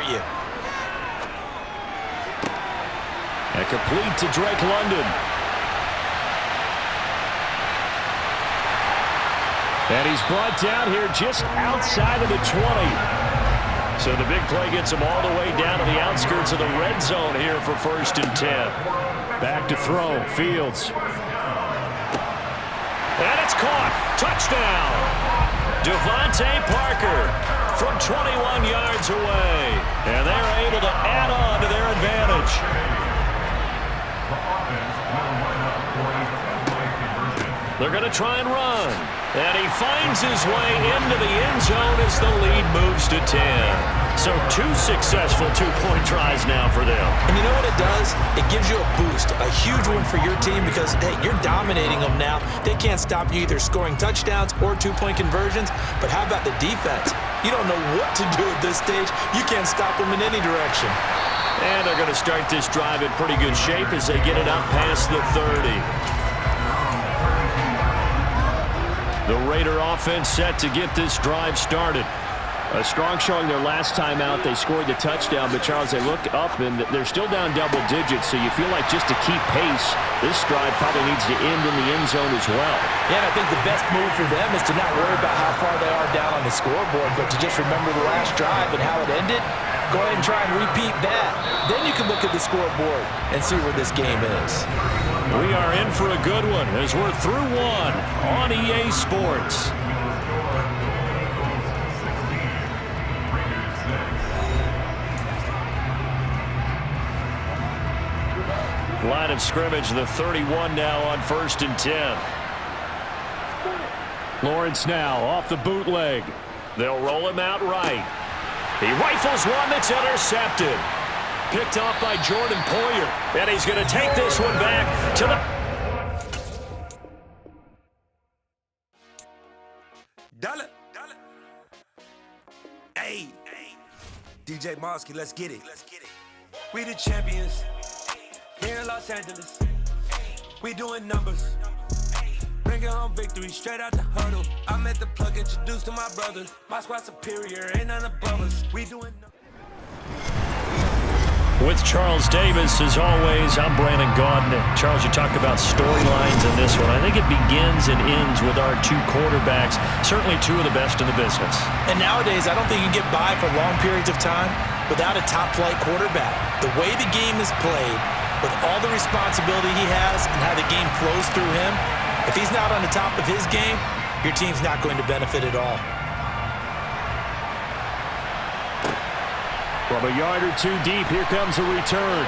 you. And complete to Drake London. And he's brought down here just outside of the 20. So the big play gets him all the way down to the outskirts of the red zone here for 1st and 10. Back to throw. Fields. And it's caught. Touchdown. Devontae Parker from 21 yards away. And they're able to add on to their advantage. They're going to try and run. And he finds his way into the end zone as the lead moves to 10. So 2 successful two-point tries now for them. And you know what it does? It gives you a boost, a huge one for your team because, hey, you're dominating them now. They can't stop you either scoring touchdowns or two-point conversions. But how about the defense? You don't know what to do at this stage. You can't stop them in any direction. And they're going to start this drive in pretty good shape as they get it up past the 30. The Raider offense set to get this drive started. A strong showing their last time out. They scored the touchdown, but Charles, they look up and they're still down double digits, so you feel like just to keep pace, this drive probably needs to end in the end zone as well. Yeah, and I think the best move for them is to not worry about how far they are down on the scoreboard, but to just remember the last drive and how it ended. Go ahead and try and repeat that. Then you can look at the scoreboard and see where this game is. We are in for a good one as we're through one on EA Sports. Line of scrimmage, the 31 now on 1st and 10. Lawrence now off the bootleg. They'll roll him out right. He rifles one that's intercepted. Picked off by Jordan Poyer. And he's going to take this one back to the... Dollar. Hey. DJ Mosky, let's get it. We the champions. Here in Los Angeles. We doing numbers. Bringing home victory straight out the huddle. I'm at the plug, introduced to my brothers. My squad superior, ain't none above us. We doing numbers. With Charles Davis, as always, I'm Brandon Gaudin. Charles, you talk about storylines in this one. I think it begins and ends with our 2 quarterbacks, certainly 2 of the best in the business. And nowadays, I don't think you can get by for long periods of time without a top-flight quarterback. The way the game is played, with all the responsibility he has and how the game flows through him, if he's not on the top of his game, your team's not going to benefit at all. From a yard or 2 deep, here comes a return.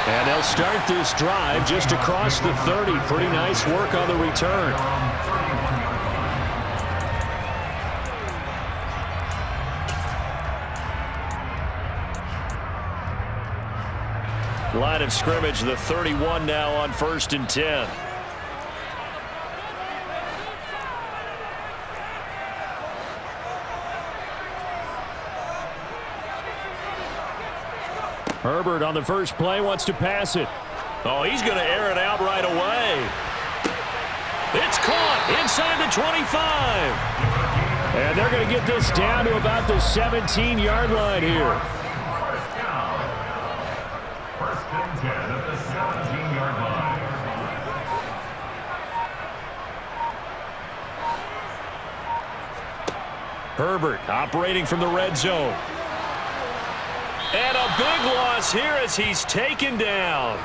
And they'll start this drive just across the 30. Pretty nice work on the return. Line of scrimmage, the 31 now on 1st and 10. Herbert on the first play wants to pass it. Oh, he's going to air it out right away. It's caught inside the 25. And they're going to get this down to about the 17-yard line here. First and 10 at the 17-yard line. Herbert operating from the red zone. And a big loss here as he's taken down.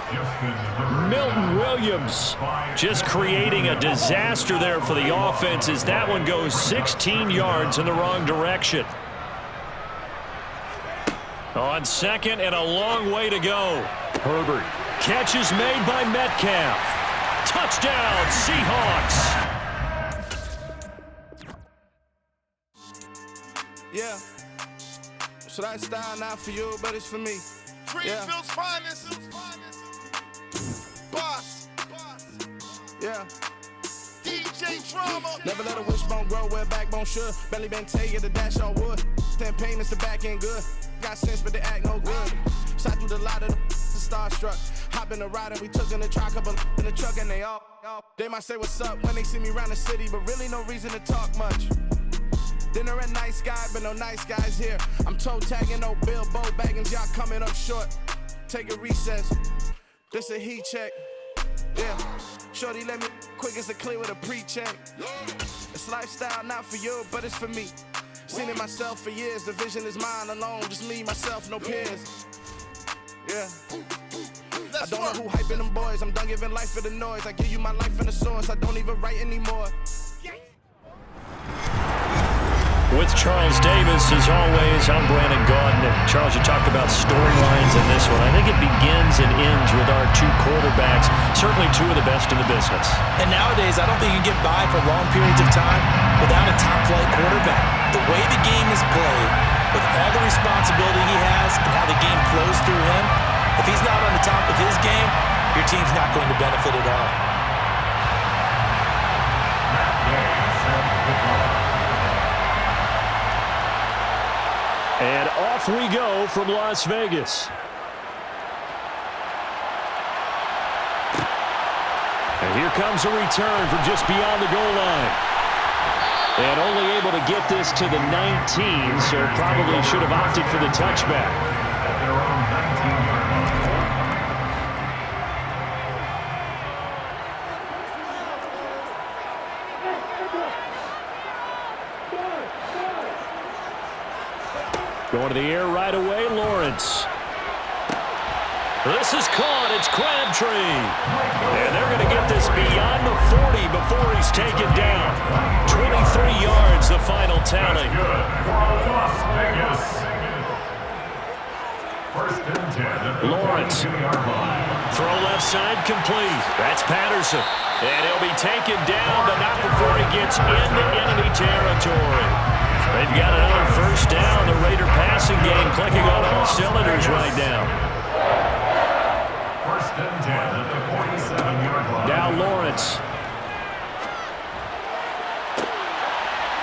Milton Williams just creating a disaster there for the offense as that one goes 16 yards in the wrong direction. On second and a long way to go. Herbert. Catch is made by Metcalf. Touchdown, Seahawks. Yeah. So that style not for you, but it's for me. Greenfield's finest. Boss. Yeah. DJ Drama. Never let a wishbone grow where backbone should. Belly been taking the dash on wood. 10 payments, the back end good. Got sense, but they act no good. Shot through the lot of the starstruck. Hop in the ride and we took in the truck, couple in the truck and they all. They might say what's up when they see me around the city, but really no reason to talk much. Dinner at Nice Guy, but no nice guys here. I'm toe tagging, no Bilbo Baggins, y'all coming up short. Take a recess. This a heat check. Yeah. Shorty let me quick as a clear with a pre-check. It's lifestyle, not for you, but it's for me. Seen it myself for years. The vision is mine alone. Just me, myself, no peers. Yeah. I don't know who hyping them boys. I'm done giving life for the noise. I give you my life and the source. I don't even write anymore. With Charles Davis, as always, I'm Brandon Gaudin. Charles, you talked about storylines in this one. I think it begins and ends with our two quarterbacks, certainly two of the best in the business. And nowadays, I don't think you can get by for long periods of time without a top-flight quarterback. The way the game is played, with all the responsibility he has and how the game flows through him, if he's not on the top of his game, your team's not going to benefit at all. And off we go from Las Vegas. And here comes a return from just beyond the goal line. And only able to get this to the 19, so probably should have opted for the touchback. Going to the air right away, Lawrence. This is caught. It's Crabtree. And they're going to get this beyond the 40 before he's taken down. 23 yards, the final tally. Lawrence. Throw left side complete. That's Patterson. And he'll be taken down, but not before he gets into enemy territory. They've got another first down. The Raider passing game clicking on all cylinders right now. First and 10 at the 47-yard line. Now Lawrence.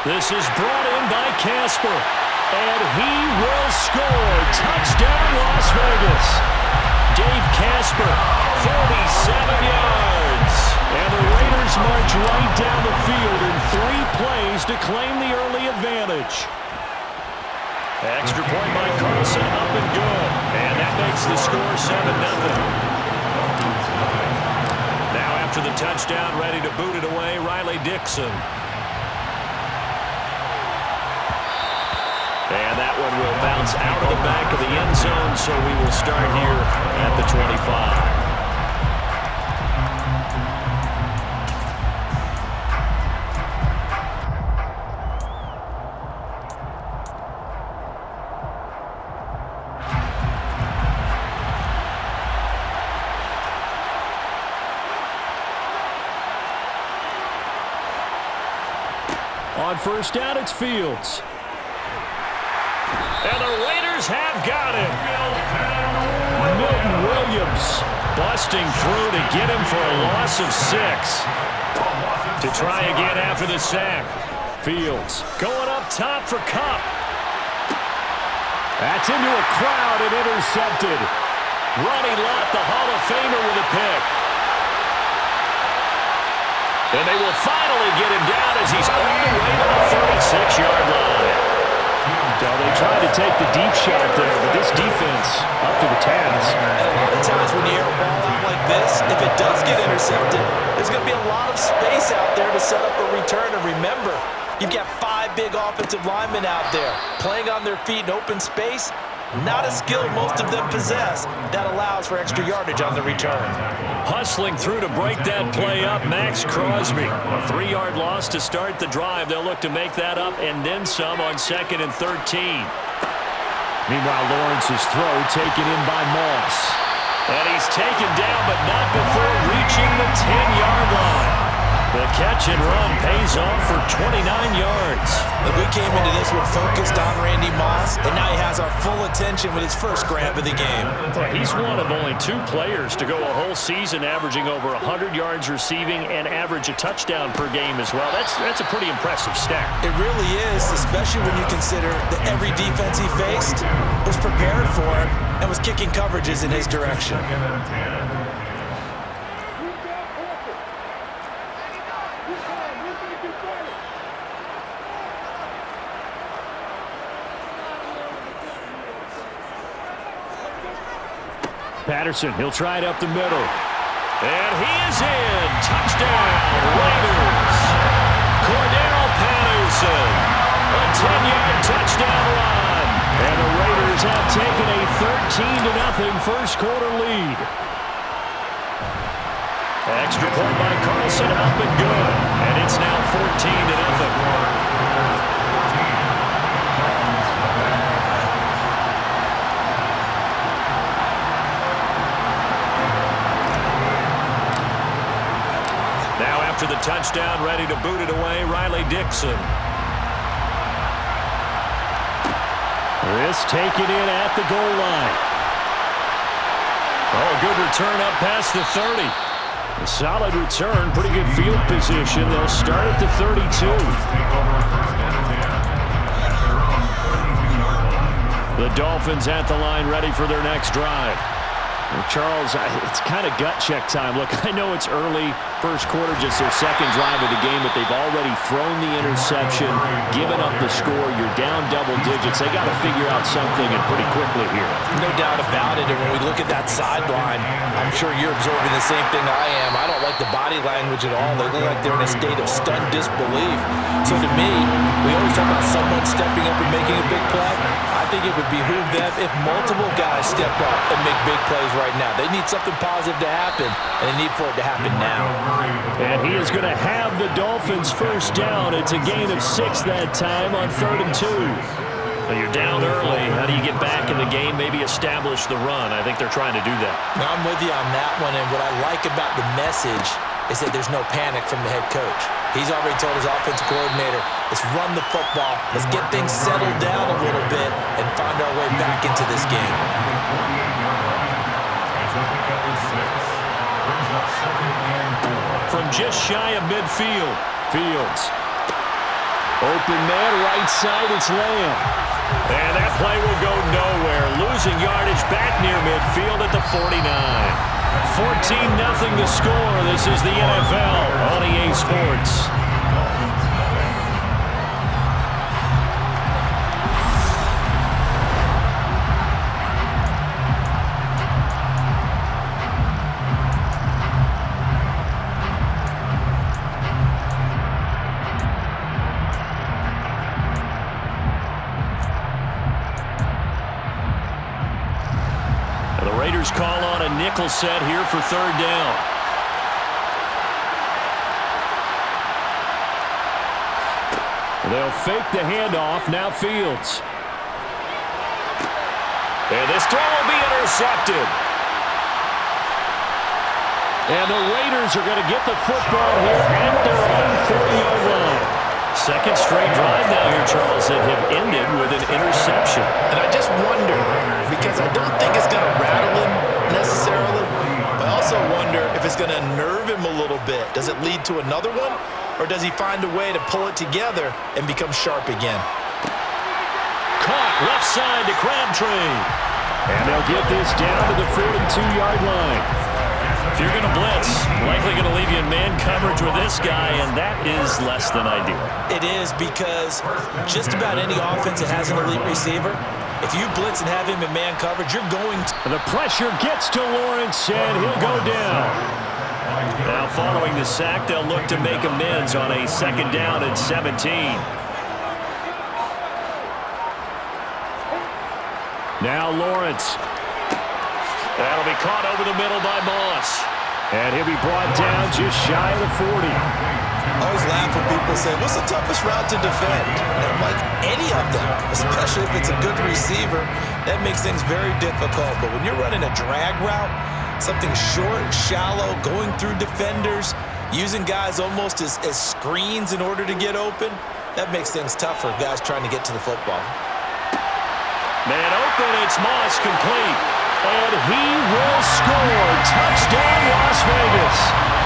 This is brought in by Casper. And he will score. Touchdown, Las Vegas. Dave Casper, 47 yards. And the Raiders march right down the field in 3 plays to claim the early advantage. Extra point by Carlson, up and good. And that makes the score 7-0. Now after the touchdown, ready to boot it away, Riley Dixon. And that one will bounce out of the back of the end zone, so we will start here at the 25. On first down, it's Fields. And the Raiders have got him. Milton Williams busting through to get him for a loss of 6. To try again after the sack. Fields going up top for Kupp. That's into a crowd and intercepted. Ronnie Lott, the Hall of Famer, with a pick. And they will finally get him down as he's all the way to the 36-yard line. So they tried to take the deep shot there, but this defense up to the task. And a lot of times when you air a ball out like this, if it does get intercepted, there's going to be a lot of space out there to set up a return. And remember, you've got 5 big offensive linemen out there playing on their feet in open space. Not a skill most of them possess. That allows for extra yardage on the return. Hustling through to break that play up, Max Crosby. A 3-yard loss to start the drive. They'll look to make that up and then some on 2nd and 13. Meanwhile, Lawrence's throw taken in by Moss. And he's taken down, but not before reaching the 10-yard line. The catch and run pays off for 29 yards. Look, we came into this one focused on Randy Moss, and now he has our full attention with his first grab of the game. Well, he's one of only 2 players to go a whole season averaging over 100 yards receiving and average a touchdown per game as well. That's a pretty impressive stat. It really is, especially when you consider that every defense he faced was prepared for him and was kicking coverages in his direction. Patterson, he'll try it up the middle. And he is in. Touchdown, Raiders. Cordell Patterson. A 10-yard touchdown run. And the Raiders have taken a 13-0 first quarter lead. Extra point by Carlson, up and good. And it's now 14-0. After the touchdown, ready to boot it away, Riley Dixon. This taken in at the goal line. Oh, good return up past the 30. A solid return, pretty good field position. They'll start at the 32. The Dolphins at the line, ready for their next drive. Charles, it's kind of gut check time. Look, I know it's early, first quarter, just their second drive of the game, but they've already thrown the interception, given up the score. You're down double digits. They got to figure out something, and pretty quickly here. No doubt about it. And when we look at that sideline, I'm sure you're absorbing the same thing I am. I don't like the body language at all. They look like they're in a state of stunned disbelief. So to me, we always talk about someone stepping up and making a big play. I think it would behoove them if multiple guys step up and make big plays right now. They need something positive to happen, and they need for it to happen now. And he is going to have the Dolphins first down. It's a gain of 6 that time on 3rd and 2. Well, you're down early. How do you get back in the game? Maybe establish the run. I think they're trying to do that. Now, I'm with you on that one, and what I like about the message is that there's no panic from the head coach. He's already told his offensive coordinator, let's run the football, let's get things settled down a little bit and find our way back into this game. From just shy of midfield, Fields. Open man, right side, it's Lamb. And that play will go nowhere. Losing yardage back near midfield at the 49. 14-0 the score. This is the NFL on EA Sports. Call on a nickel set here for 3rd down. They'll fake the handoff. Now Fields. And this throw will be intercepted. And the Raiders are going to get the football here at their own 40-yard line. Second straight drive now here, Charles, that have ended with an interception. And I just wonder, because I don't think it's going to rattle him necessarily, but I also wonder if it's going to nerve him a little bit. Does it lead to another one, or does he find a way to pull it together and become sharp again? Caught left side to Crabtree. And they'll get this down to the 42-yard line. If you're going to blitz, likely going to leave you in man coverage with this guy, and that is less than ideal. It is, because just about any offense that has an elite receiver, if you blitz and have him in man coverage, you're going to... The pressure gets to Lawrence, and he'll go down. Now, following the sack, they'll look to make amends on a 2nd down and 17. Now Lawrence. That'll be caught over the middle by Moss. And he'll be brought down just shy of the 40. I always laugh when people say, what's the toughest route to defend? And I'm like, any of them, especially if it's a good receiver, that makes things very difficult. But when you're running a drag route, something short, shallow, going through defenders, using guys almost as screens in order to get open, that makes things tough for guys trying to get to the football. Man open, it's Moss, complete. And he will score. Touchdown, Las Vegas.